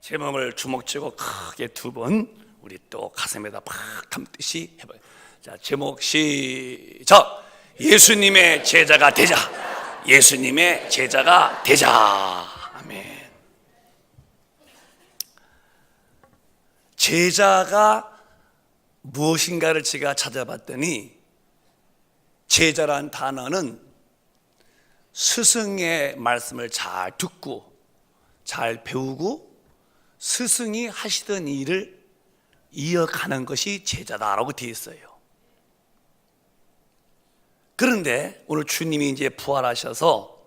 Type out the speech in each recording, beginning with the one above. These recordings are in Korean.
제목을 주먹쥐고 크게 두 번 우리 또 가슴에다 팍 감듯이 해봐요. 자, 제목 시작. 예수님의 제자가 되자. 예수님의 제자가 되자. 아멘. 제자가 무엇인가를 제가 찾아봤더니 제자란 단어는 스승의 말씀을 잘 듣고 잘 배우고 스승이 하시던 일을 이어가는 것이 제자다라고 되어 있어요. 그런데 오늘 주님이 이제 부활하셔서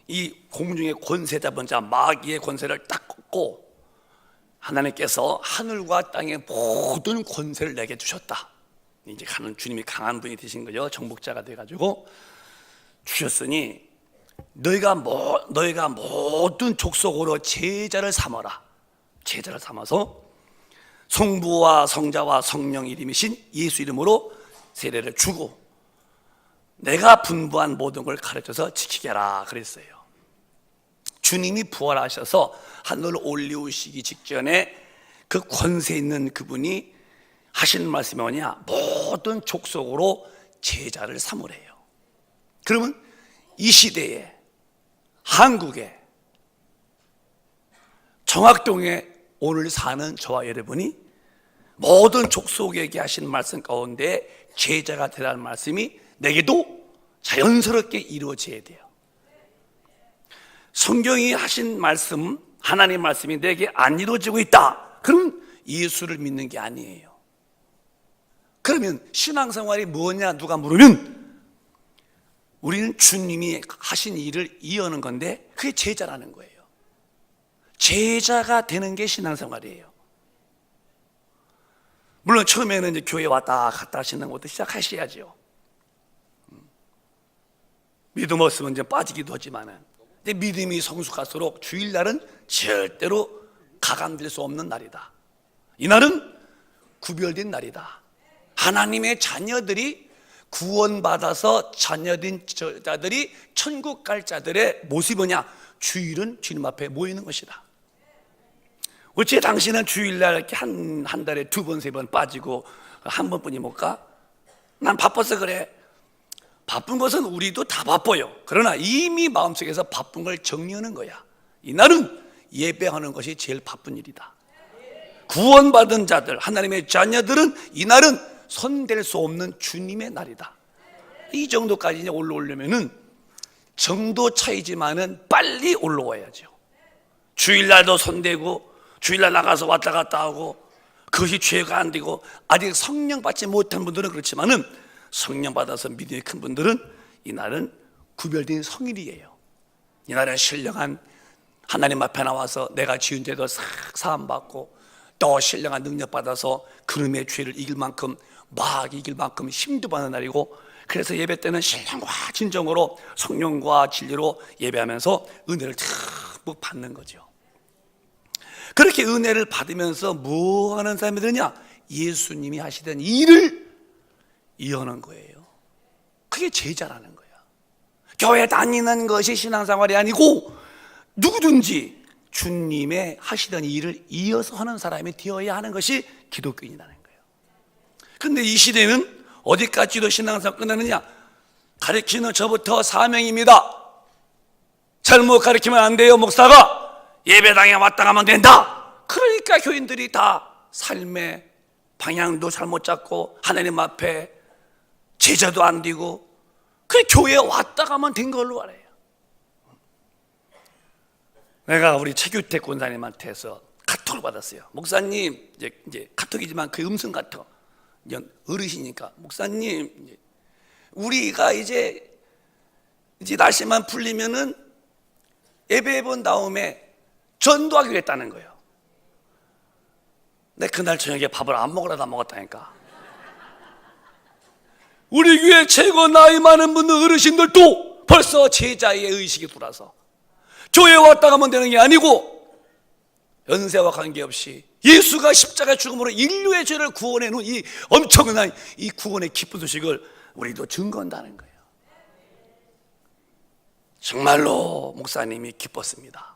이 공중의 권세 잡은 자 마귀의 권세를 딱 꺾고 하나님께서 하늘과 땅의 모든 권세를 내게 주셨다. 이제 가는 주님이 강한 분이 되신 거죠. 정복자가 돼가지고 주셨으니 너희가 모든 족속으로 제자를 삼아라. 제자를 삼아서 성부와 성자와 성령 이름이신 예수 이름으로 세례를 주고 내가 분부한 모든 걸 가르쳐서 지키게 하라 그랬어요. 주님이 부활하셔서 하늘로 올리우시기 직전에 그 권세 있는 그분이 하시는 말씀이 뭐냐? 모든 족속으로 제자를 삼으래요. 그러면 이 시대에 한국에 정학동에 오늘 사는 저와 여러분이 모든 족속에게 하신 말씀 가운데 제자가 되라는 말씀이 내게도 자연스럽게 이루어져야 돼요. 성경이 하신 말씀, 하나님 말씀이 내게 안 이루어지고 있다. 그럼 예수를 믿는 게 아니에요. 그러면 신앙생활이 뭐냐 누가 물으면 우리는 주님이 하신 일을 이어하는 건데 그게 제자라는 거예요. 제자가 되는 게 신앙생활이에요. 물론 처음에는 이제 교회 왔다 갔다 하시는 것도 시작하셔야죠. 믿음 없으면 이제 빠지기도 하지만은 근데 믿음이 성숙할수록 주일날은 절대로 가감될 수 없는 날이다. 이날은 구별된 날이다. 하나님의 자녀들이 구원받아서 자녀된 자들이 천국 갈 자들의 모습이 뭐냐? 주일은 주님 앞에 모이는 것이다. 어째 당신은 주일날 이렇게 한 달에 두 번, 세 번 빠지고 한 번뿐이 못 가? 난 바빠서 그래. 바쁜 것은 우리도 다 바빠요. 그러나 이미 마음속에서 바쁜 걸 정리하는 거야. 이날은 예배하는 것이 제일 바쁜 일이다. 구원받은 자들, 하나님의 자녀들은 이날은 손댈 수 없는 주님의 날이다. 이 정도까지 이제 올라오려면은 정도 차이지만은 빨리 올라와야죠. 주일날도 손대고 주일날 나가서 왔다 갔다 하고 그것이 죄가 안 되고 아직 성령 받지 못한 분들은 그렇지만은 성령 받아서 믿음이 큰 분들은 이날은 구별된 성일이에요. 이날은 신령한 하나님 앞에 나와서 내가 지은 죄도 싹 사함받고 또 신령한 능력 받아서 그놈의 죄를 이길 만큼 막 이길 만큼 힘도 받는 날이고 그래서 예배 때는 신령과 진정으로 성령과 진리로 예배하면서 은혜를 듬뿍 받는 거죠. 그렇게 은혜를 받으면서 뭐 하는 사람이 되냐? 예수님이 하시던 일을 이어하는 거예요. 그게 제자라는 거야. 교회 다니는 것이 신앙생활이 아니고 누구든지 주님의 하시던 일을 이어서 하는 사람이 되어야 하는 것이 기독교인이라는 거예요. 그런데 이 시대는 어디까지도 신앙생활 끝나느냐? 가르치는 저부터 사명입니다. 잘못 가르치면 안 돼요. 목사가 예배당에 왔다 가면 된다. 그러니까 교인들이 다 삶의 방향도 잘못 잡고 하나님 앞에 제자도 안 되고 그 교회에 왔다 가면 된 걸로 알아요. 내가 우리 최규택 권사님한테서 카톡을 받았어요. 목사님, 이제 카톡이지만 그 음성 카톡. 어르시니까 목사님, 우리가 이제 날씨만 풀리면은 예배 본 다음에 전도하기로 했다는 거예요. 근데 그날 저녁에 밥을 안 먹으려다 먹었다니까. 우리 교회 최고 나이 많은 분들 어르신들도 벌써 제자의 의식이 돌아서 교회에 왔다 가면 되는 게 아니고 연세와 관계없이 예수가 십자가 죽음으로 인류의 죄를 구원해 놓은 이 엄청난 이 구원의 기쁜 소식을 우리도 증거한다는 거예요. 정말로 목사님이 기뻤습니다.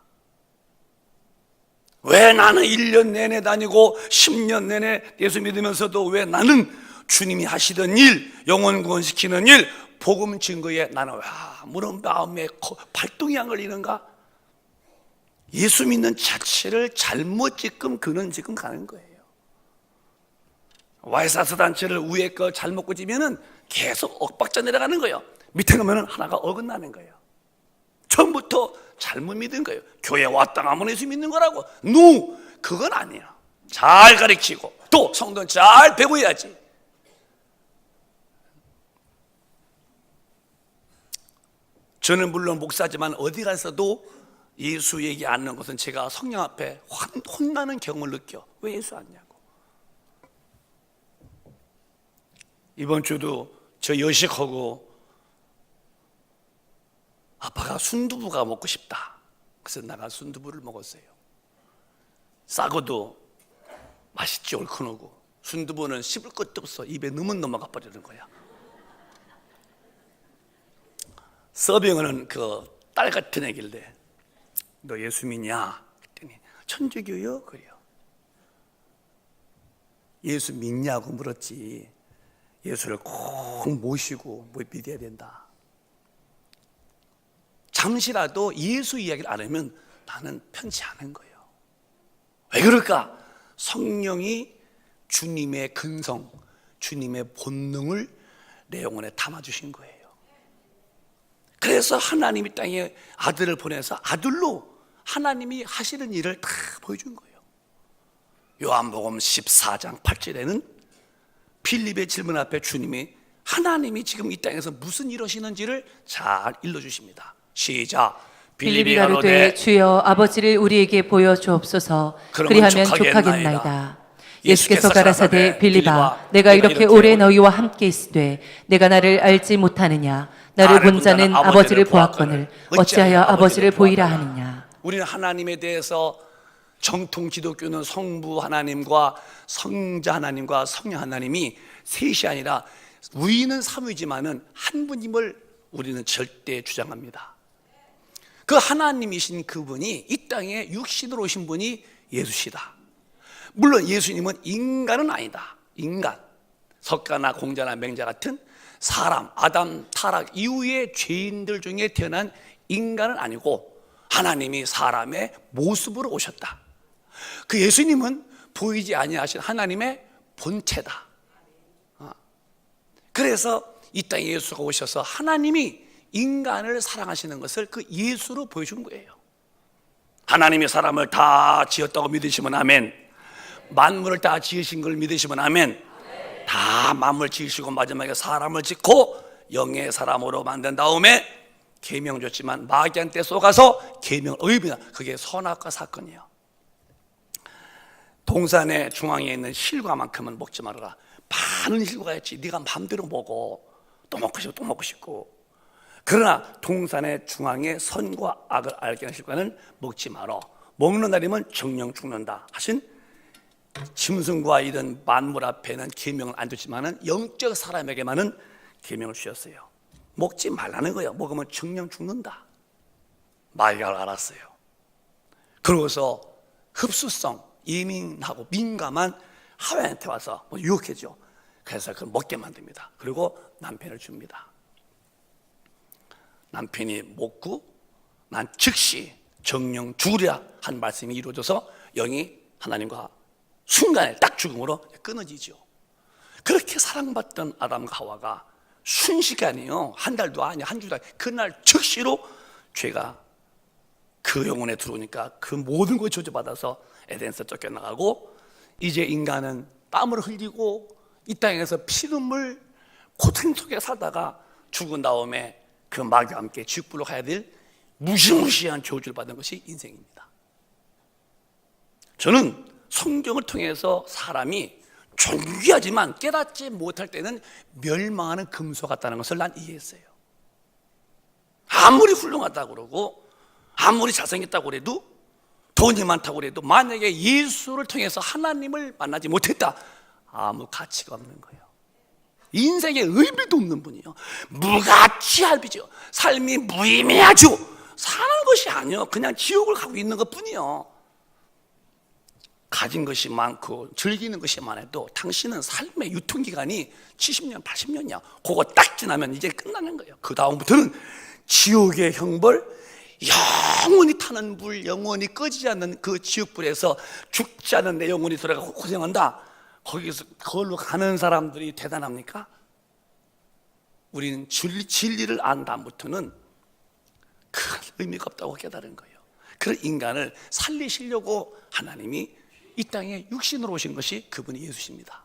왜 나는 1년 내내 다니고 10년 내내 예수 믿으면서도 왜 나는 주님이 하시던 일, 영혼 구원시키는 일, 복음 증거에 나는 아무런 마음에 발동이 안 걸리는가? 예수 믿는 자체를 잘못 지금 그는 지금 가는 거예요. 와이사스 단체를 위에 거 잘못 꽂으면은 계속 엇박자 내려가는 거예요. 밑에 가면은 하나가 어긋나는 거예요. 처음부터 잘못 믿은 거예요. 교회 왔다 가면 예수 믿는 거라고. 그건 아니야. 잘 가르치고 또 성도는 잘 배워야지. 저는 물론 목사지만 어디 가서도 예수 얘기 안 하는 것은 제가 성령 앞에 혼나는 경험을 느껴. 왜 예수 안 하냐고. 이번 주도 저 여식하고 아빠가 순두부가 먹고 싶다. 그래서 나가 순두부를 먹었어요. 싸고도 맛있지 얼큰하고, 순두부는 씹을 것도 없어. 입에 넣으면 넘어가 버리는 거야. 서빙은 그 딸 같은 애길래 너 예수 믿냐? 그랬더니 천주교요? 그래요. 예수 믿냐고 물었지. 예수를 꼭 모시고 믿어야 된다. 잠시라도 예수 이야기를 안 하면 나는 편치 않은 거예요. 왜 그럴까? 성령이 주님의 근성, 주님의 본능을 내 영혼에 담아주신 거예요. 그래서 하나님이 땅에 아들을 보내서 아들로 하나님이 하시는 일을 다 보여준 거예요. 요한복음 14장 8절에는 빌립의 질문 앞에 주님이 하나님이 지금 이 땅에서 무슨 일 하시는지를 잘 일러주십니다. 시작. 빌립이 가로되 주여 아버지를 우리에게 보여주옵소서. 그리하면 족하겠나이다. 예수께서 가라사대 빌립아 내가 이렇게 오래 너희와 함께 있으되 내가 나를 알지 못하느냐? 나를 본 자는 아버지를 보았거늘 어찌하여 아버지를 보이라 하느냐? 우리는 하나님에 대해서 정통 기독교는 성부 하나님과 성자 하나님과 성령 하나님이 셋이 아니라 우리는 삼위지만은 한 분임을 우리는 절대 주장합니다. 그 하나님이신 그분이 이 땅에 육신으로 오신 분이 예수시다. 물론 예수님은 인간은 아니다. 인간, 석가나 공자나 맹자 같은 사람, 아담 타락 이후의 죄인들 중에 태어난 인간은 아니고 하나님이 사람의 모습으로 오셨다. 그 예수님은 보이지 아니하신 하나님의 본체다. 그래서 이 땅에 예수가 오셔서 하나님이 인간을 사랑하시는 것을 그 예수로 보여준 거예요. 하나님이 사람을 다 지었다고 믿으시면 아멘. 만물을 다 지으신 걸 믿으시면 아멘. 다 만물 지으시고 마지막에 사람을 짓고 영의 사람으로 만든 다음에 계명 줬지만 마귀한테 쏘가서 계명을 어깁니다. 그게 선악과 사건이에요. 동산의 중앙에 있는 실과만큼은 먹지 말아라. 많은 실과가 있지. 네가 마음대로 먹어. 또 먹고 싶고 또 먹고 싶고. 그러나 동산의 중앙에 선과 악을 알게 하는 실과는 먹지 마라. 먹는 날이면 정령 죽는다 하신 짐승과 이런 만물 앞에는 계명을 안 줬지만은 영적 사람에게만은 계명을 주셨어요. 먹지 말라는 거예요. 먹으면 정령 죽는다. 마귀가 알았어요. 그러고서 흡수성 예민하고 민감한 하와한테 와서 유혹해줘. 그래서 그걸 먹게 만듭니다. 그리고 남편을 줍니다. 남편이 먹고 난 즉시 정령 죽으랴 한 말씀이 이루어져서 영이 하나님과 순간에 딱 죽음으로 끊어지죠. 그렇게 사랑받던 아담과 하와가 순식간이요, 한 달도 아니야, 한 주도 아니야, 그날 즉시로 죄가 그 영혼에 들어오니까 그 모든 걸 저주받아서 에덴에서 쫓겨나가고 이제 인간은 땀을 흘리고 이 땅에서 피눈물 고통 속에 살다가 죽은 다음에 그 마귀와 함께 지옥불로 가야 될 무시무시한 저주를 받은 것이 인생입니다. 저는 성경을 통해서 사람이 존귀하지만 깨닫지 못할 때는 멸망하는 금소 같다는 것을 난 이해했어요. 아무리 훌륭하다고 그러고 아무리 잘생겼다고 그래도 돈이 많다고 그래도 만약에 예수를 통해서 하나님을 만나지 못했다, 아무 가치가 없는 거예요. 인생에 의미도 없는 분이요, 무가치할비죠. 삶이 무의미하죠. 사는 것이 아니요, 그냥 지옥을 가고 있는 것 뿐이요. 가진 것이 많고 즐기는 것이 많아도 당신은 삶의 유통기간이 70년, 80년이야. 그거 딱 지나면 이제 끝나는 거예요. 그 다음부터는 지옥의 형벌, 영원히 타는 불, 영원히 꺼지지 않는 그 지옥불에서 죽지 않은 내 영혼이 들어가고 고생한다. 거기서 그걸로 가는 사람들이 대단합니까? 우리는 진리를 안 다음부터는 큰 의미가 없다고 깨달은 거예요. 그런 인간을 살리시려고 하나님이 이 땅에 육신으로 오신 것이 그분이 예수십니다.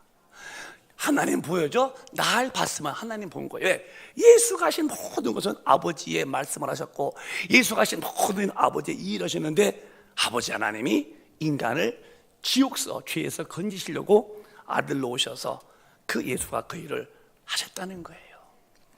하나님 보여줘? 날 봤으면 하나님 본 거예요. 왜? 예수가 하신 모든 것은 아버지의 말씀을 하셨고 예수가 하신 모든 아버지의 일을 하셨는데 아버지 하나님이 인간을 지옥서, 죄에서 건지시려고 아들로 오셔서 그 예수가 그 일을 하셨다는 거예요.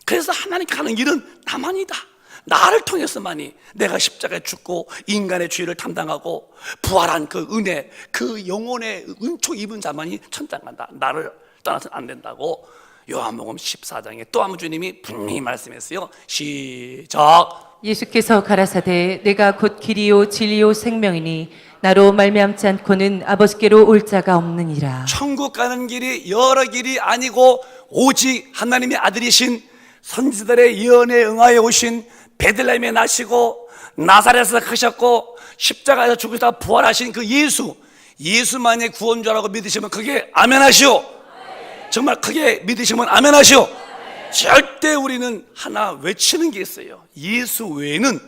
그래서 하나님께 가는 길은 나만이다. 나를 통해서만이 내가 십자가에 죽고 인간의 죄를 담당하고 부활한 그 은혜, 그 영혼의 은총 입은 자만이 천당 간다. 나를 떠나서는 안 된다고 요한복음 14장에 또 한 번 주님이 분명히 말씀했어요. 시작. 예수께서 가라사대 내가 곧 길이요 진리요 생명이니 나로 말미암지 않고는 아버지께로 올 자가 없느니라. 천국 가는 길이 여러 길이 아니고 오직 하나님의 아들이신 선지자들의 예언에 응하여 오신 베들레헴에 나시고 나사렛에서 크셨고 십자가에서 죽으시다 부활하신 그 예수만이 구원자라고 믿으시면 그게 아멘하시오. 정말 크게 믿으시면 아멘하시오. 절대 우리는 하나 외치는 게 있어요. 예수 외에는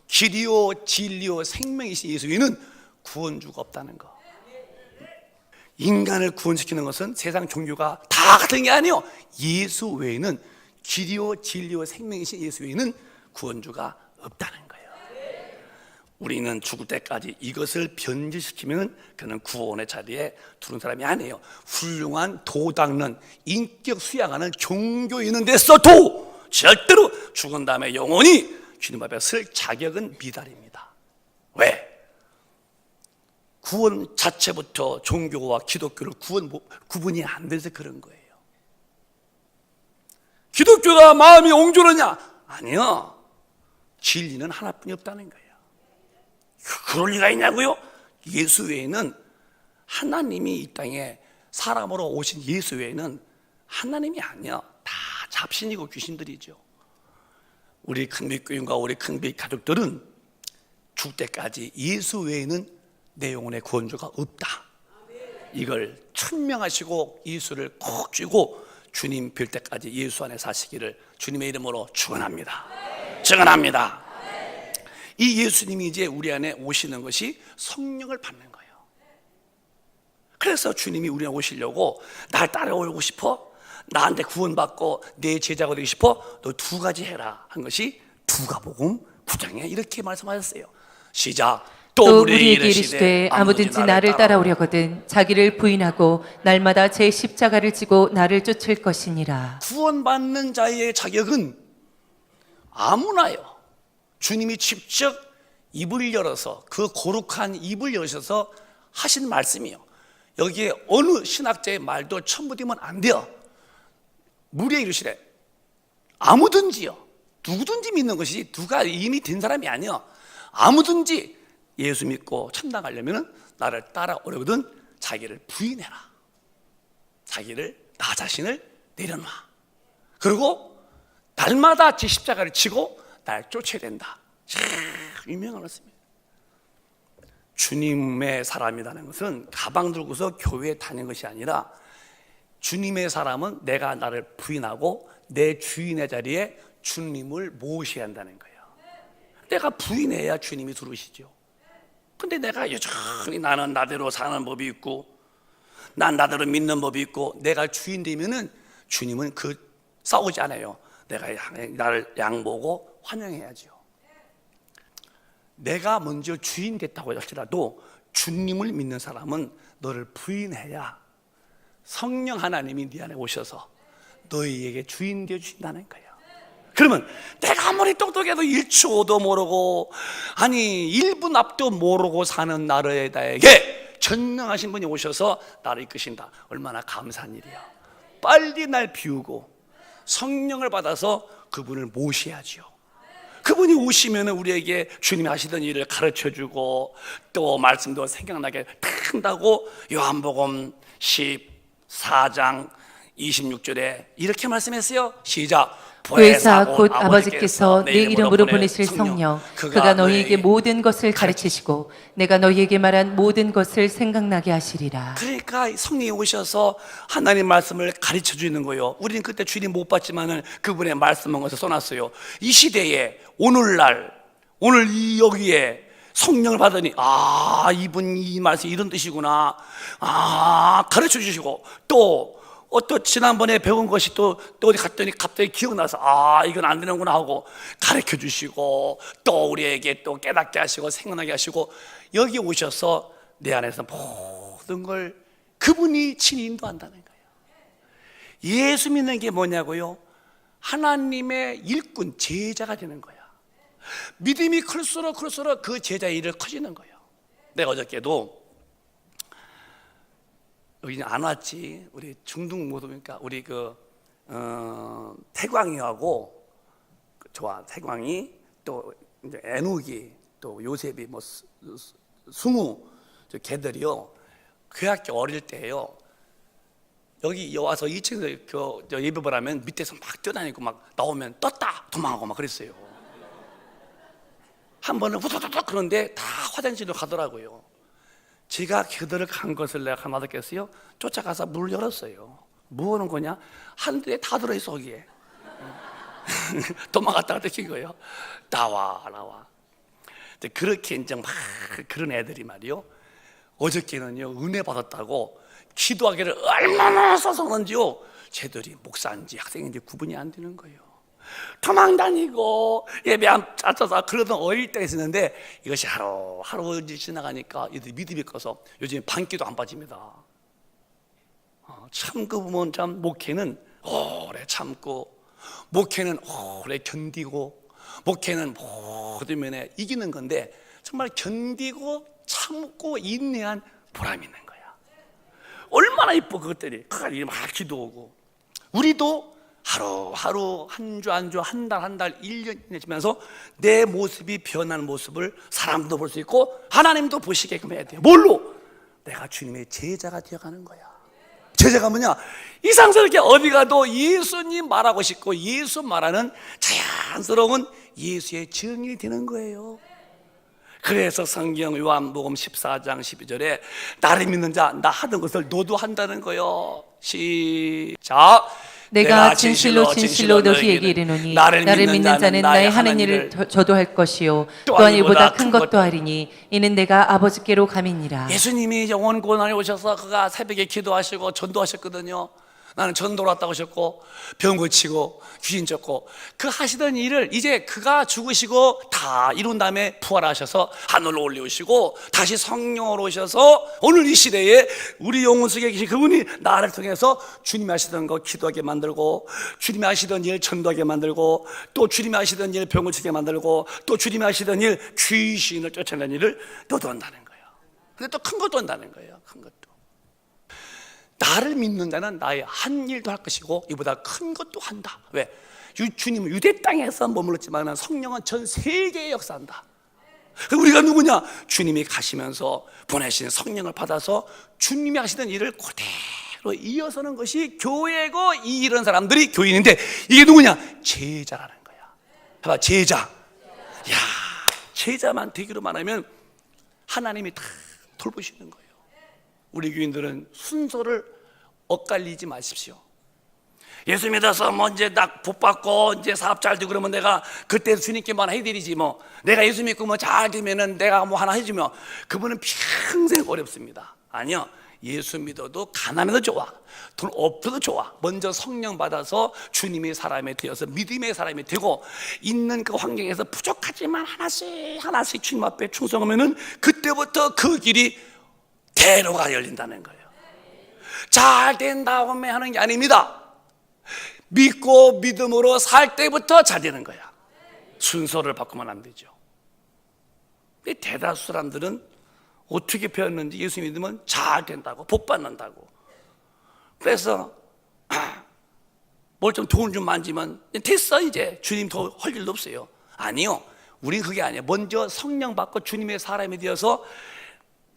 길이요 진리요 생명이신 예수 외에는 구원주가 없다는 거. 인간을 구원시키는 것은 세상 종교가 다 같은 게 아니에요. 예수 외에는 길이요 진리요 생명이신 예수 외에는 구원주가 없다는 거예요. 우리는 죽을 때까지 이것을 변질시키면 그는 구원의 자리에 두는 사람이 아니에요. 훌륭한 도 닦는 인격 수양하는 종교인은 됐어도 절대로 죽은 다음에 영원히 주님 앞에 설 자격은 미달입니다. 왜? 구원 자체부터 종교와 기독교를 구분이 안 돼서 그런 거예요. 기독교가 마음이 옹졸하냐? 아니요. 진리는 하나뿐이 없다는 거예요. 그럴 리가 있냐고요? 예수 외에는 하나님이 이 땅에 사람으로 오신 예수 외에는 하나님이 아니야. 다 잡신이고 귀신들이죠. 우리 큰빛교인과 우리 큰빛 가족들은 죽을 때까지 예수 외에는 내 영혼의 구원주가 없다. 이걸 천명하시고 예수를 꼭 쥐고 주님 뵐 때까지 예수 안에 사시기를 주님의 이름으로 축원합니다. 증언합니다. 이 예수님이 이제 우리 안에 오시는 것이 성령을 받는 거예요. 그래서 주님이 우리 안에 오시려고 날 따라오고 싶어? 나한테 구원받고 내 제자가 되고 싶어? 너 두 가지 해라 한 것이 누가복음 9장에 이렇게 말씀하셨어요. 시작. 또 우리에게 이르시되 아무든지 나를 따라오려거든 자기를 부인하고 날마다 제 십자가를 지고 나를 쫓을 것이니라. 구원받는 자의 자격은 아무나요. 주님이 직접 입을 열어서 그 거룩한 입을 여셔서 하신 말씀이요. 여기에 어느 신학자의 말도 첨부되면 안 돼요. 무리에 이르시래 아무든지요. 누구든지 믿는 것이 누가 이미 된 사람이 아니야. 아무든지 예수 믿고 천당 가려면 나를 따라오려거든 자기를 부인해라. 자기를 나 자신을 내려놔. 그리고 날마다 제 십자가를 지고 날 쫓아야 된다. 참 유명한 말씀입니다. 주님의 사람이라는 것은 가방 들고서 교회에 다니는 것이 아니라 주님의 사람은 내가 나를 부인하고 내 주인의 자리에 주님을 모셔야 한다는 거예요. 내가 부인해야 주님이 들어오시죠. 근데 내가 여전히 나는 나대로 사는 법이 있고 난 나대로 믿는 법이 있고 내가 주인 되면은 주님은 싸우지 않아요. 내가 나를 양보고 환영해야죠. 내가 먼저 주인 됐다고 할지라도 주님을 믿는 사람은 너를 부인해야 성령 하나님이 네 안에 오셔서 너희에게 주인 되어 주신다는 거예요. 그러면 내가 아무리 똑똑해도 1초도 모르고 아니 1분 앞도 모르고 사는 나에게 전능하신 분이 오셔서 나를 이끄신다. 얼마나 감사한 일이야. 빨리 날 비우고 성령을 받아서 그분을 모셔야죠. 그분이 오시면 우리에게 주님이 하시던 일을 가르쳐주고 또 말씀도 생각나게 한다고 요한복음 14장 26절에 이렇게 말씀했어요. 시작. 보혜사 곧 아버지께서 내 이름으로 보내실 성령 그가 너희에게 모든 것을 가르치시고 내가 너희에게 말한 모든 것을 생각나게 하시리라. 그러니까 성령이 오셔서 하나님 말씀을 가르쳐 주는 거예요. 우리는 그때 주님 못 봤지만은 그분의 말씀을 거기서 써놨어요. 이 시대에 오늘날 오늘 이 여기에 성령을 받으니 이분 이 말씀 이런 뜻이구나 가르쳐 주시고 또 지난번에 배운 것이 또 어디 갔더니 갑자기 기억나서 이건 안 되는구나 하고 가르쳐 주시고 또 우리에게 또 깨닫게 하시고 생각나게 하시고 여기 오셔서 내 안에서 모든 걸 그분이 친히 인도한다는 거예요. 예수 믿는 게 뭐냐고요? 하나님의 일꾼 제자가 되는 거야. 믿음이 클수록 그 제자의 일을 커지는 거예요. 내가 어저께도 여기는 안 왔지. 우리 중등 모두니까 우리 태광이하고 좋아. 태광이 또 이제 애녹이 또 요셉이 뭐 승우 저 걔들이요. 그 학교 어릴 때요. 여기 와서 2층에서 예배 보라면 밑에서 막 뛰어다니고 막 나오면 떴다 도망가고 막 그랬어요. 한 번은 후두둑 그런데 다 화장실로 가더라고요. 제가 그들을 간 것을 내가 가만뒀겠어요? 쫓아가서 문을 열었어요. 뭐 하는 거냐? 한 대에 다 들어있어 거기에. 도망갔다가 뜯긴 거예요. 나와. 그렇게 이제 막 그런 애들이 말이요. 어저께는요 은혜 받았다고 기도하기를 얼마나 써서 그런지요. 쟤들이 목사인지 학생인지 구분이 안 되는 거예요. 도망다니고 예배 안 찾아서 그러던 어릴 때가 있었는데 이것이 하루 지나가니까 이들 믿음이 커서 요즘 반기도 안 빠집니다. 참고 보면 참 목회는 오래 참고 목회는 오래 견디고 목회는 모든 면에 이기는 건데 정말 견디고 참고 인내한 보람이 있는 거야. 얼마나 이뻐 그것들이 막 기도하고 우리도 하루 한 주 한 달 1년 지나면서 내 모습이 변하는 모습을 사람도 볼 수 있고 하나님도 보시게끔 해야 돼요. 뭘로? 내가 주님의 제자가 되어가는 거야. 제자가 뭐냐? 이상스럽게 어디 가도 예수님 말하고 싶고 예수 말하는 자연스러운 예수의 증인이 되는 거예요. 그래서 성경 요한복음 14장 12절에 나를 믿는 자 나 하던 것을 너도 한다는 거예요. 시작. 내가 진실로 너희에게 이르노니 나를 믿는 자는 나의 하는 일을 저도 할 것이요 또한 이보다 큰 것도 하리니 이는 내가 아버지께로 감이니라. 예수님이 영원 고난에 오셔서 그가 새벽에 기도하시고 전도하셨거든요. 나는 전도로 왔다고 하셨고 병 고치고 귀신 쫓고 그 하시던 일을 이제 그가 죽으시고 다 이룬 다음에 부활하셔서 하늘로 올려오시고 다시 성령으로 오셔서 오늘 이 시대에 우리 영혼 속에 계신 그분이 나를 통해서 주님이 하시던 거 기도하게 만들고 주님이 하시던 일 전도하게 만들고 또 주님이 하시던 일 병 고치게 만들고 또 주님이 하시던 일 귀신을 쫓아내는 일을 너도 한다는 거예요. 근데 또 큰 것도 한다는 거예요. 큰 것도. 나를 믿는 자는 나의 한 일도 할 것이고 이보다 큰 것도 한다. 왜? 주님은 유대 땅에서 머물렀지만 성령은 전 세계에 역사한다. 우리가 누구냐? 주님이 가시면서 보내신 성령을 받아서 주님이 하시던 일을 그대로 이어서는 것이 교회고 이런 사람들이 교인인데 이게 누구냐? 제자라는 거야. 봐봐, 제자. 야, 제자만 되기로만 하면 하나님이 다 돌보시는 거예요. 우리 교인들은 순서를 엇갈리지 마십시오. 예수 믿어서 뭐 이제 딱 복받고 이제 사업 잘 되고 그러면 내가 그때 주님께 뭐 하나 해드리지 뭐 내가 예수 믿고 뭐 잘 되면은 내가 뭐 하나 해주면 그분은 평생 어렵습니다. 아니요. 예수 믿어도 가난해도 좋아. 돈 없어도 좋아. 먼저 성령 받아서 주님의 사람이 되어서 믿음의 사람이 되고 있는 그 환경에서 부족하지만 하나씩 주님 앞에 충성하면은 그때부터 그 길이 대로가 열린다는 거예요. 잘 된 다음에 하는 게 아닙니다. 믿고 믿음으로 살 때부터 잘 되는 거야. 순서를 바꾸면 안 되죠. 대다수 사람들은 어떻게 배웠는지 예수 믿으면 잘 된다고 복 받는다고. 그래서 뭘 좀 돈을 좀 만지면 됐어 이제 주님 더 할 일도 없어요. 아니요. 우린 그게 아니에요. 먼저 성령 받고 주님의 사람이 되어서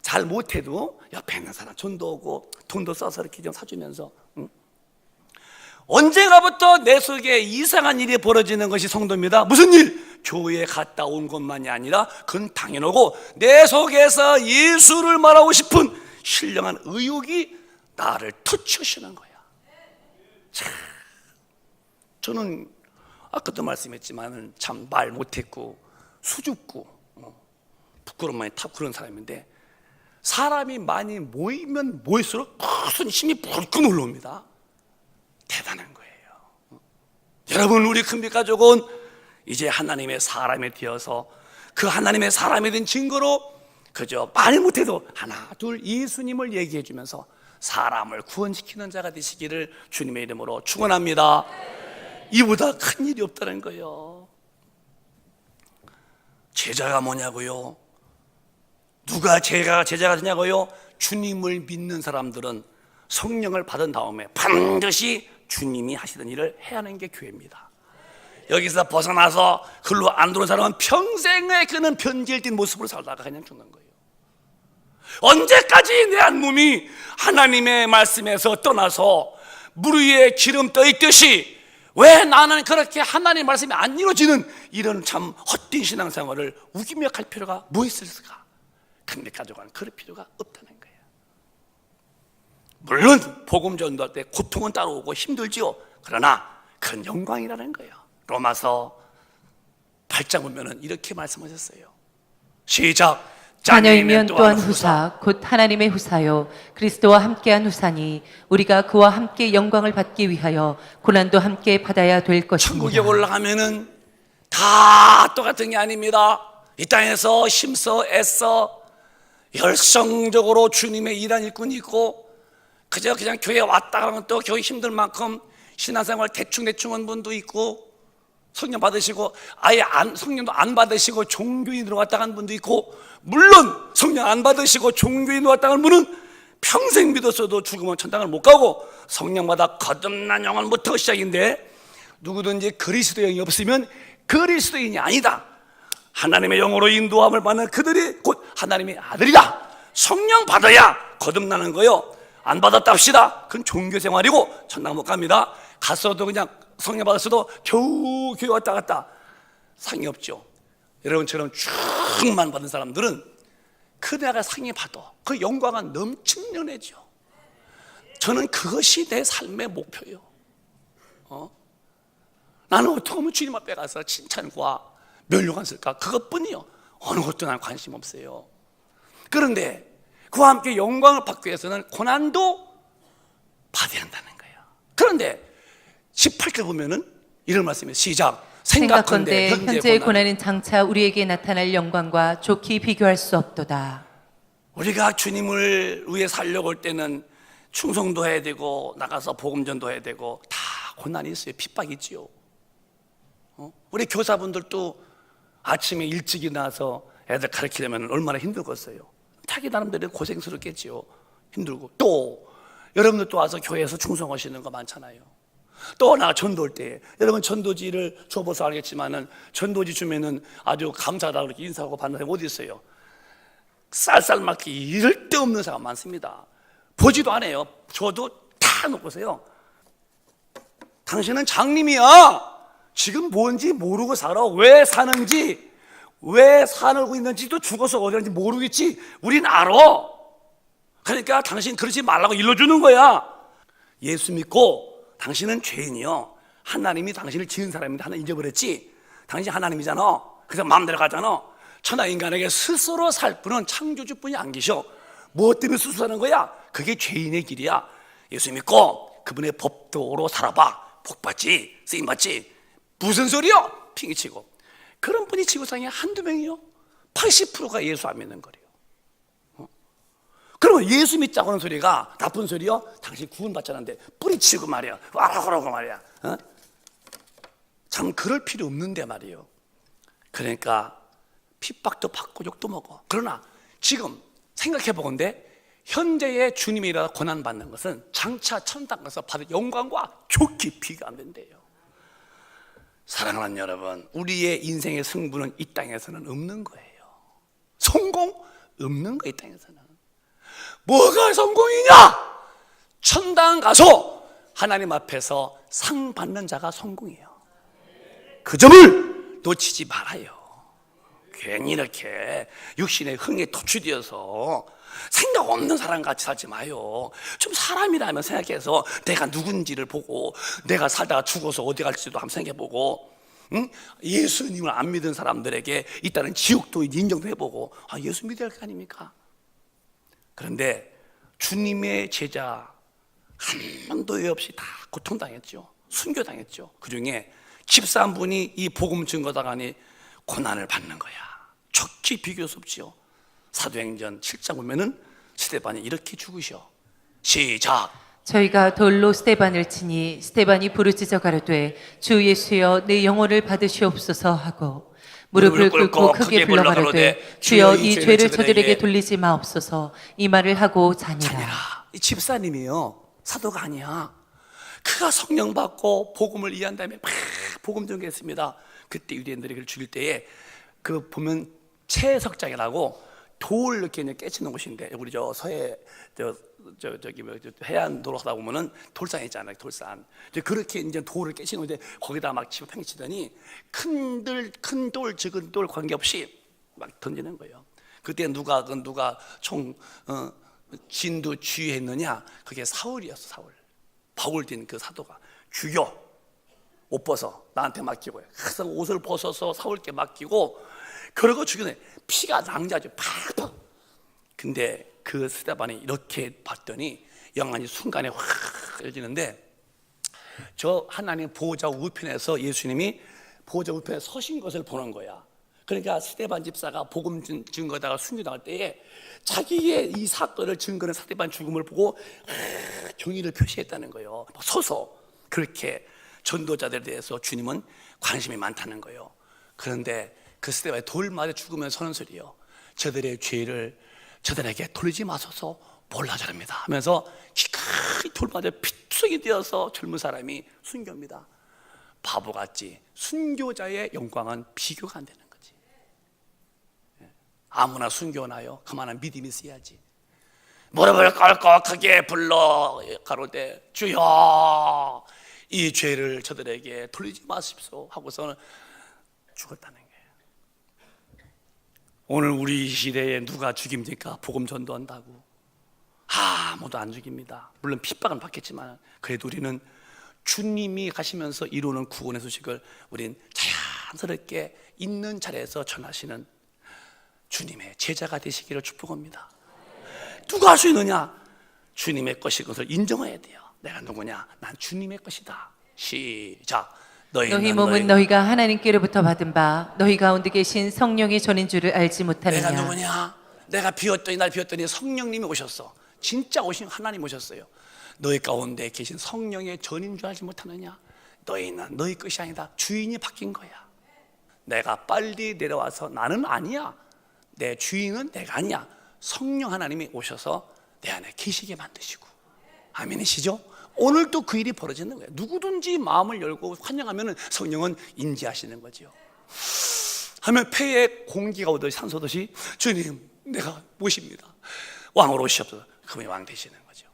잘 못해도 옆에 있는 사람 전도하고 돈도 써서 이렇게 좀 사주면서, 언젠가부터 내 속에 이상한 일이 벌어지는 것이 성도입니다. 무슨 일? 교회에 갔다 온 것만이 아니라 그건 당연하고 내 속에서 예수를 말하고 싶은 신령한 의욕이 나를 터치하시는 거야. 참, 저는 아까도 말씀했지만 참 말 못했고 수줍고 부끄러움 많이 타고 그런 사람인데, 사람이 많이 모이면 모일수록 무슨 힘이 불끈 올라옵니다. 대단한 거예요. 여러분, 우리 큰빛가족은 이제 하나님의 사람이 되어서 그 하나님의 사람이 된 증거로 그저 말 못해도 하나 둘 예수님을 얘기해 주면서 사람을 구원시키는 자가 되시기를 주님의 이름으로 축원합니다. 이보다 큰 일이 없다는 거예요. 제자가 뭐냐고요? 누가 제자가 되냐고요? 주님을 믿는 사람들은 성령을 받은 다음에 반드시 주님이 하시던 일을 해야 하는 게 교회입니다. 여기서 벗어나서 글로 안 들어온 사람은 평생에 그는 변질된 모습으로 살다가 그냥 죽는 거예요. 언제까지 내 한 몸이 하나님의 말씀에서 떠나서 물 위에 기름 떠 있듯이 왜 나는 그렇게 하나님의 말씀이 안 이루어지는 이런 참 헛된 신앙생활을 우기며 갈 필요가 뭐 있을까? 근데 가족은 그럴 필요가 없다는 거예요. 물론 복음 전도할 때 고통은 따라오고 힘들지요. 그러나 큰 영광이라는 거예요. 로마서 8장 보면은 이렇게 말씀하셨어요. 시작. 자녀이면 또한 후사, 곧 하나님의 후사요 그리스도와 함께한 후사니 우리가 그와 함께 영광을 받기 위하여 고난도 함께 받아야 될 것입니다. 천국에 올라가면은 다 똑같은 게 아닙니다. 이 땅에서 힘써 애써 열성적으로 주님의 일한 일꾼이 있고, 그저 그냥 교회 왔다 가면 또 교회 힘들 만큼 신앙생활 대충 한 분도 있고, 성령 받으시고 아예 성령도 안 받으시고 종교인 들어갔다 간 분도 있고, 물론 성령 안 받으시고 종교인 들어갔다 간 분은 평생 믿었어도 죽으면 천당을 못 가고 성령 받아 거듭난 영혼부터 시작인데, 누구든지 그리스도의 영이 없으면 그리스도인이 아니다. 하나님의 영으로 인도함을 받는 그들이 곧 하나님의 아들이다. 성령 받아야 거듭나는 거요. 안 받았다 합시다. 그건 종교생활이고 천당 못 갑니다. 갔어도 그냥 성령 받았어도 겨우 교회 왔다 갔다 상이 없죠. 여러분처럼 쭉만 받은 사람들은 그 내가 상이 받아 그 영광은 넘치는애죠. 저는 그것이 내 삶의 목표예요. 나는 어떻게 하면 주님 앞에 가서 칭찬과 멸류관 쓸까? 그것뿐이요. 어느 것도 난 관심 없어요. 그런데 그와 함께 영광을 받기 위해서는 고난도 받아야 한다는 거예요. 그런데 18절 보면은 이런 말씀이에요. 시작. 생각건대 현재의 고난은 장차 우리에게 나타날 영광과 좋게 비교할 수 없도다. 우리가 주님을 위해 살려고 할 때는 충성도 해야 되고 나가서 복음전도 해야 되고 다 고난이 있어요. 핍박이 있지요. 우리 교사분들도 아침에 일찍 일어나서 애들 가르치려면 얼마나 힘들겠어요. 자기 나름대로 고생스럽겠지요. 힘들고, 또 여러분들도 와서 교회에서 충성하시는 거 많잖아요. 또 나 전도할 때 여러분 전도지를 줘봐서 알겠지만은 전도지 주면은 아주 감사하다고 그렇게 인사하고 받는 사람이 어디 있어요? 쌀쌀맞게 이럴 데 없는 사람 많습니다. 보지도 않아요. 저도 다 놓고서요. 당신은 장님이야. 지금 뭔지 모르고 살아. 왜 사는지, 왜 살고 있는지도 죽어서 어디 갔는지 모르겠지. 우린 알아. 그러니까 당신 그러지 말라고 일러주는 거야. 예수 믿고 당신은 죄인이요. 하나님이 당신을 지은 사람인데 하나님 잊어버렸지. 당신 하나님이잖아. 그래서 마음대로 가잖아. 천하 인간에게 스스로 살 분은 창조주뿐이 안 계셔. 무엇 때문에 스스로 사는 거야? 그게 죄인의 길이야. 예수 믿고 그분의 법도로 살아봐. 복 받지, 쓰임 받지. 무슨 소리요? 핑계치고. 그런 분이 지구상에 한두 명이요. 80%가 예수 안 믿는 거래요. 그러면 예수 믿자고 하는 소리가 나쁜 소리요? 당신 구원받자는데 뿌리치고 말이야. 와라고 말이야. 참 그럴 필요 없는데 말이에요. 그러니까 핍박도 받고 욕도 먹어. 그러나 지금 생각해보건대 현재의 주님이 일어나 고난받는 것은 장차 천당 가서 받을 영광과 좋게 비가 안 된대요. 사랑하는 여러분, 우리의 인생의 승부는 이 땅에서는 없는 거예요. 성공 없는 거, 이 땅에서는. 뭐가 성공이냐? 천당 가서 하나님 앞에서 상 받는 자가 성공이에요. 그 점을 놓치지 말아요. 괜히 이렇게 육신의 흥에 도취되어서 생각 없는 사람 같이 살지 마요. 좀 사람이라면 생각해서 내가 누군지를 보고, 내가 살다가 죽어서 어디 갈지도 한번 생각해보고, 응? 예수님을 안 믿은 사람들에게 있다는 지옥도 인정도 해보고, 예수 믿어야 할 거 아닙니까? 그런데 주님의 제자 한 번도 예 없이 다 고통당했죠. 순교당했죠. 그 중에 13분이 이 복음 증거다가니 고난을 받는 거야. 척지 비교할 수 없지요. 사도행전 7장 보면은 스데반이 이렇게 죽으셔. 시작. 저희가 돌로 스데반을 치니 스데반이 부르짖어 가로되 주 예수여 내 영혼을 받으시옵소서 하고 무릎을 꿇고 크게 불러 가로되 주여 이 죄를 저들에게 돌리지 마옵소서. 이 말을 하고 자니라. 이 집사님이요, 사도가 아니야. 그가 성령 받고 복음을 이해한 다음에 막 복음 전개했습니다. 그때 유대인들이 그를 죽일 때에 그 보면 채석장이라고 돌 이렇게 깨치는 곳인데, 우리 저 서해 저기 해안도로 하다 보면은 돌산 있잖아요. 돌산. 이제 그렇게 이제 돌을 깨치는 건데 거기다 막 치고 팽치더니 큰 돌 적은 돌 관계없이 막 던지는 거예요. 그때 누가 총 진도 주의했느냐? 그게 사울이었어. 사울. 바울 된 그 사도가 죽여, 옷 벗어 나한테 맡기고, 그래서 옷을 벗어서 사울께 맡기고, 그러고 죽여내. 피가 낭자죠. 팍팍. 근데 그 스데반이 이렇게 봤더니 영안이 순간에 확 열지는데, 저 하나님 보호자 우편에서 예수님이 보호자 우편에 서신 것을 보는 거야. 그러니까 스데반 집사가 복음 증거다가 순교당할 때에 자기의 이 사건을 증거하는 스데반 죽음을 보고 경의를 표시했다는 거예요. 서서 그렇게 전도자들에 대해서 주님은 관심이 많다는 거예요. 그런데 그 스데반이 돌 맞아 죽으면 서는 소리요. 저들의 죄를 저들에게 돌리지 마소서 몰라저랍니다 하면서 기꺼이 돌 맞아 피투성이 되어서 젊은 사람이 순교입니다. 바보같이 순교자의 영광은 비교가 안 되는 거지. 아무나 순교나요? 그만한 믿음이 있어야지. 무릎을 꿇고 크게 불러 가로되 주여 이 죄를 저들에게 돌리지 마십시오 하고서는 죽었다는 거예요. 오늘 우리 시대에 누가 죽입니까? 복음 전도한다고 아무도 안 죽입니다. 물론 핍박은 받겠지만 그래도 우리는 주님이 가시면서 이루는 구원의 소식을 우린 자연스럽게 있는 자리에서 전하시는 주님의 제자가 되시기를 축복합니다. 누가 할 수 있느냐? 주님의 것인 것을 인정해야 돼요. 내가 누구냐? 난 주님의 것이다. 시작. 너희 몸은 너희가 하나님께로부터 받은 바 너희 가운데 계신 성령의 전인 줄을 알지 못하느냐? 내가 누구냐? 내가 비웠더니 날 비웠더니 성령님이 오셨어. 진짜 오신 하나님 오셨어요. 너희 가운데 계신 성령의 전인 줄 알지 못하느냐? 너희는 너희 것이 아니다. 주인이 바뀐 거야. 내가 빨리 내려와서 나는 아니야. 내 주인은 내가 아니야. 성령 하나님이 오셔서 내 안에 계시게 만드시고. 아멘이시죠? 오늘도 그 일이 벌어지는 거예요. 누구든지 마음을 열고 환영하면 성령은 인지하시는 거죠. 하면 폐에 공기가 오듯이 산소 오듯이 주님 내가 모십니다. 왕으로 오시옵소서. 그분이 왕 되시는 거죠.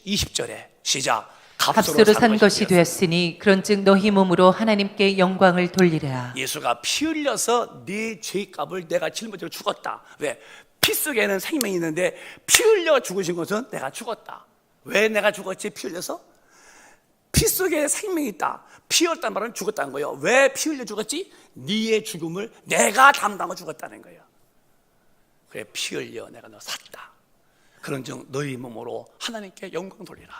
20절에 시작. 값으로 산 것이 되었으니 그런즉 너희 몸으로 하나님께 영광을 돌리라. 예수가 피 흘려서 네 죄값을 내가 짊어지고 죽었다. 왜? 피 속에는 생명이 있는데 피 흘려 죽으신 것은 내가 죽었다. 왜 내가 죽었지? 피 흘려서? 피 속에 생명이 있다. 피 흘렸단 말은 죽었다는 거예요. 왜 피 흘려 죽었지? 네의 죽음을 내가 담당하고 죽었다는 거예요. 그래 피 흘려 내가 너 샀다. 그런즉 너희 몸으로 하나님께 영광 돌리라.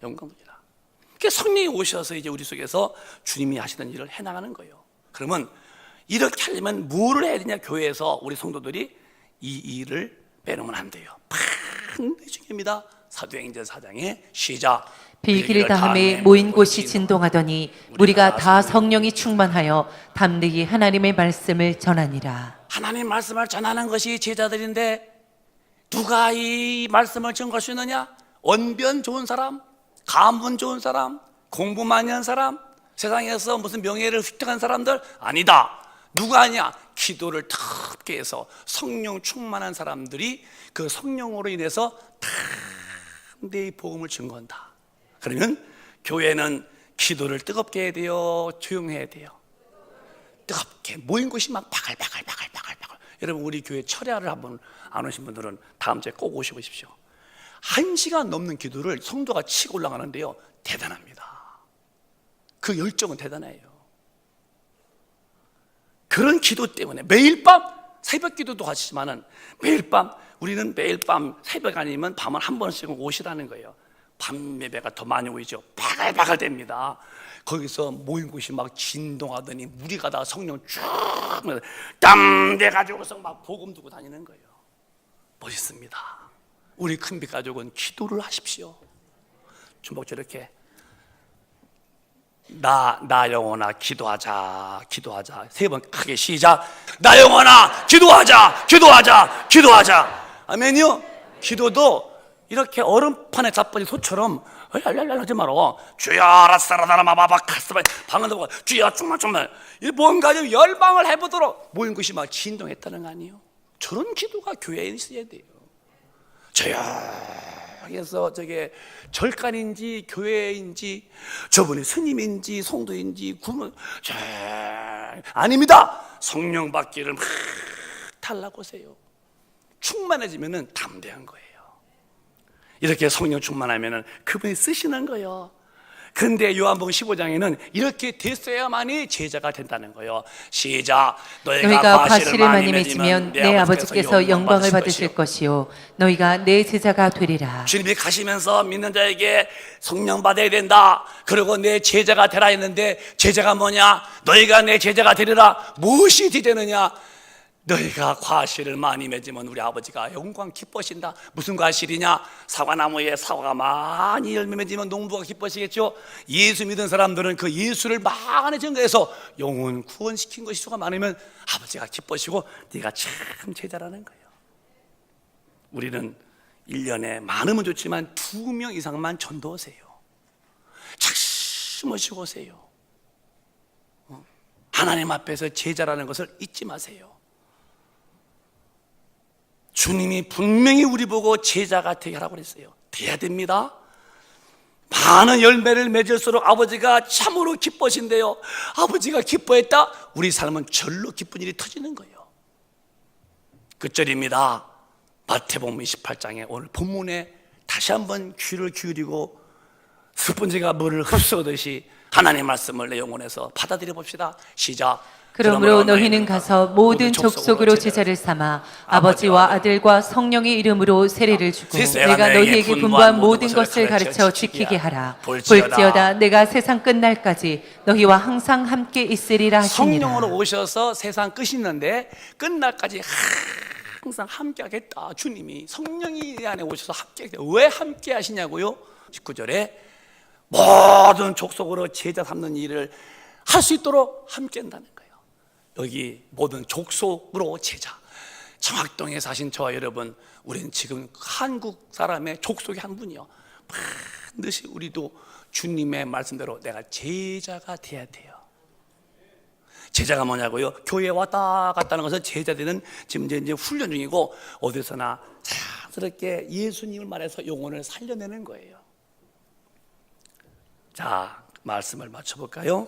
영광 돌리라. 그러니까 성령이 오셔서 이제 우리 속에서 주님이 하시던 일을 해나가는 거예요. 그러면 이렇게 하려면 뭐를 해야 되냐? 교회에서 우리 성도들이 이 일을 빼놓으면 안 돼요. 반드시 중요합니다. 사도행전 4장의 시작. 빌기를 다음에 모인 곳이 진동하더니 우리가 다 성령이 충만하여 담대히 하나님의 말씀을 전하니라. 하나님 말씀을 전하는 것이 제자들인데 누가 이 말씀을 전할 수 있느냐? 언변 좋은 사람, 감문 좋은 사람, 공부 많이 한 사람, 세상에서 무슨 명예를 획득한 사람들? 아니다. 누가 아니야? 기도를 텁게 해서 성령 충만한 사람들이 그 성령으로 인해서 담대히 복음을 증거한다. 그러면 교회는 기도를 뜨겁게 해야 돼요? 조용해야 돼요? 뜨겁게. 모인 곳이 막 바글바글. 여러분, 우리 교회 철야를 한번 안 오신 분들은 다음 주에 꼭 오셔보십시오. 1시간 넘는 기도를 성도가 치고 올라가는데요, 대단합니다. 그 열정은 대단해요. 그런 기도 때문에 매일 밤 새벽 기도도 하시지만은 매일 밤, 우리는 매일 밤 새벽 아니면 밤을 한 번씩은 오시라는 거예요. 밤 예배가 더 많이 오이죠. 바글바글 됩니다. 거기서 모인 곳이 막 진동하더니 무리가 다 성령 쭉 땀내 가지고서 막 복음 두고 다니는 거예요. 멋있습니다. 우리 큰빛 가족은 기도를 하십시오. 주먹 저렇게 나 영혼아 기도하자. 3번 크게 시작. 나 영혼아 기도하자. 아멘이요. 기도도 이렇게 얼음판에 자빠진 소처럼 하지 마라. 주여 라사라다라마바바 카스바 방언도 보고 주여 정말 뭔가 좀 열방을 해보도록 모인 것이 막 진동했다는 거 아니에요? 저런 기도가 교회에 있어야 돼요. 조용해서 저게 절간인지 교회인지 저분이 스님인지 성도인지 구문 아닙니다. 성령 받기를 막 달라고세요. 충만해지면은 담대한 거예요. 이렇게 성령 충만하면은 그분이 쓰시는 거예요. 그런데 요한복음 15장에는 이렇게 됐어야만이 제자가 된다는 거예요. 시작. 너희가 과실을 많이 맺으면 내 아버지께서 영광을 받으실 것이요 너희가 내 제자가 되리라. 주님이 가시면서 믿는 자에게 성령 받아야 된다. 그리고 내 제자가 되라 했는데 제자가 뭐냐? 너희가 내 제자가 되리라. 무엇이 되느냐? 너희가 과실을 많이 맺으면 우리 아버지가 영광 기뻐하신다. 무슨 과실이냐? 사과나무에 사과가 많이 열매 맺으면 농부가 기뻐하시겠죠. 예수 믿은 사람들은 그 예수를 많이 증거해서 영혼 구원시킨 것이 수가 많으면 아버지가 기뻐하시고 네가 참 제자라는 거예요. 우리는 1년에 많으면 좋지만 2명 이상만 전도하세요. 작심 모시고 오세요. 하나님 앞에서 제자라는 것을 잊지 마세요. 주님이 분명히 우리 보고 제자가 되게 하라고 그랬어요. 돼야 됩니다. 많은 열매를 맺을수록 아버지가 참으로 기뻐하신대요. 아버지가 기뻐했다? 우리 삶은 절로 기쁜 일이 터지는 거예요. 끝절입니다. 마태복음 28장에 오늘 본문에 다시 한번 귀를 기울이고 스펀지가 물을 흡수하듯이 하나님의 말씀을 내 영혼에서 받아들여 봅시다. 시작. 그러므로 너희는 가서 모든 족속으로 제자를 삼아 아버지와 아들과 성령의 이름으로 세례를 주고 내가 너희에게 분부한 모든 것을 가르쳐 지키게 하라. 볼지어다 내가 세상 끝날까지 너희와 항상 함께 있으리라 하시니라. 성령으로 오셔서 세상 끝이 있는데 끝날까지 항상 함께 하겠다. 주님이 성령이 안에 오셔서 함께 하겠다. 왜 함께 하시냐고요? 19절에 모든 족속으로 제자 삼는 일을 할 수 있도록 함께 한다는 거예요. 여기 모든 족속으로 제자. 청학동에 사신 저와 여러분, 우리는 지금 한국 사람의 족속의 한 분이요. 반드시 우리도 주님의 말씀대로 내가 제자가 돼야 돼요. 제자가 뭐냐고요? 교회 왔다 갔다 하는 것은 제자 되는 지금 이제 훈련 중이고 어디서나 자연스럽게 예수님을 말해서 영혼을 살려내는 거예요. 자, 말씀을 맞춰볼까요?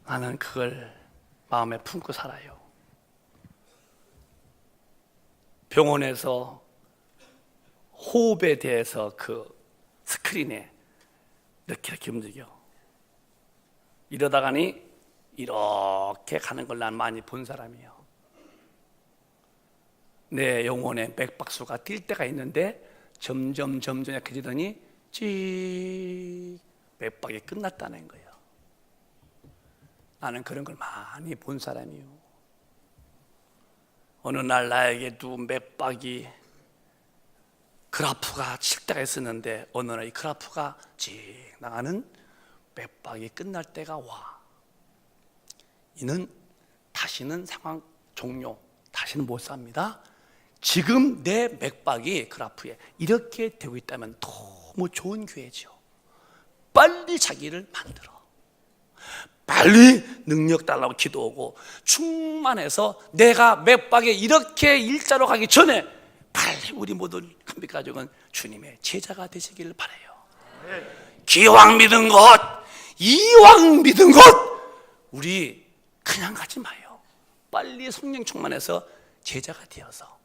나는 그걸 마음에 품고 살아요. 병원에서 호흡에 대해서 그 스크린에 이렇게 움직여. 이러다가니 이렇게 가는 걸 난 많이 본 사람이에요. 내 영혼의 맥박수가 뛸 때가 있는데 점점 약해지더니 찌 맥박이 끝났다는 거예요. 나는 그런 걸 많이 본 사람이에요. 어느 날 나에게도 맥박이 그래프가 칠 때가 있었는데 어느 날 이 그래프가 직 나가는 맥박이 끝날 때가 와. 이는 다시는 상황 종료, 다시는 못 삽니다. 지금 내 맥박이 그래프에 이렇게 되고 있다면 너무 좋은 교회죠. 빨리 자기를 만들어. 빨리 능력 달라고 기도하고 충만해서 내가 맥박에 이렇게 일자로 가기 전에 빨리 우리 모든 큰빛 가족은 주님의 제자가 되시기를 바라요. 기왕 믿은 것, 이왕 믿은 것, 우리 그냥 가지 마요. 빨리 성령 충만해서 제자가 되어서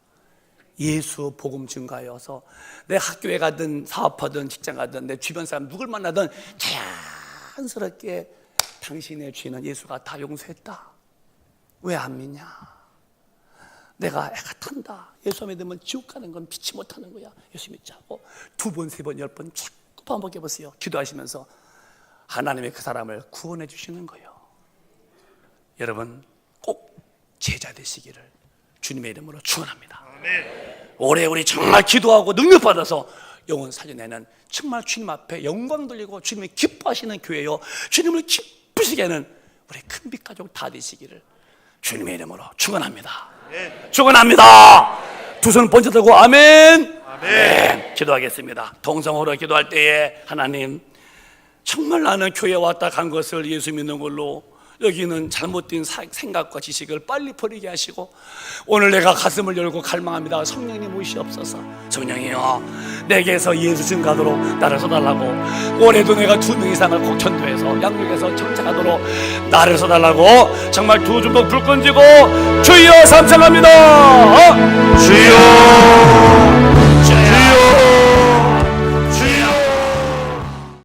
예수 복음 증가하여서 내 학교에 가든 사업하든 직장 가든 내 주변 사람 누굴 만나든 자연스럽게 당신의 죄는 예수가 다 용서했다. 왜 안 믿냐? 내가 애가 탄다. 예수 믿으면 지옥 가는 건 피치 못하는 거야. 예수 믿자고 2번, 3번, 10번 자꾸 반복해 보세요. 기도하시면서 하나님의 그 사람을 구원해 주시는 거예요. 여러분 꼭 제자 되시기를 주님의 이름으로 축원합니다. 올해 우리 정말 기도하고 능력 받아서 영혼 살려내는 정말 주님 앞에 영광 돌리고 주님이 기뻐하시는 교회요, 주님을 기쁘시게 하는 우리 큰빛 가족 다 되시기를 주님의 이름으로 축원합니다. 축원합니다. 두 손 번쩍 들고 아멘. 아멘. 기도하겠습니다. 동성으로 기도할 때에 하나님, 정말 나는 교회 왔다 간 것을 예수 믿는 걸로 여기는 잘못된 생각과 지식을 빨리 버리게 하시고, 오늘 내가 가슴을 열고 갈망합니다. 성령님 오시옵소서. 성령이여, 내게서 예수 증가하도록 나를 써달라고. 올해도 내가 2명 이상을 꼭 전도해서 양육해서 정착하도록 나를 써달라고 정말 2 줌도 불 건지고 주여 삼창합니다. 주여.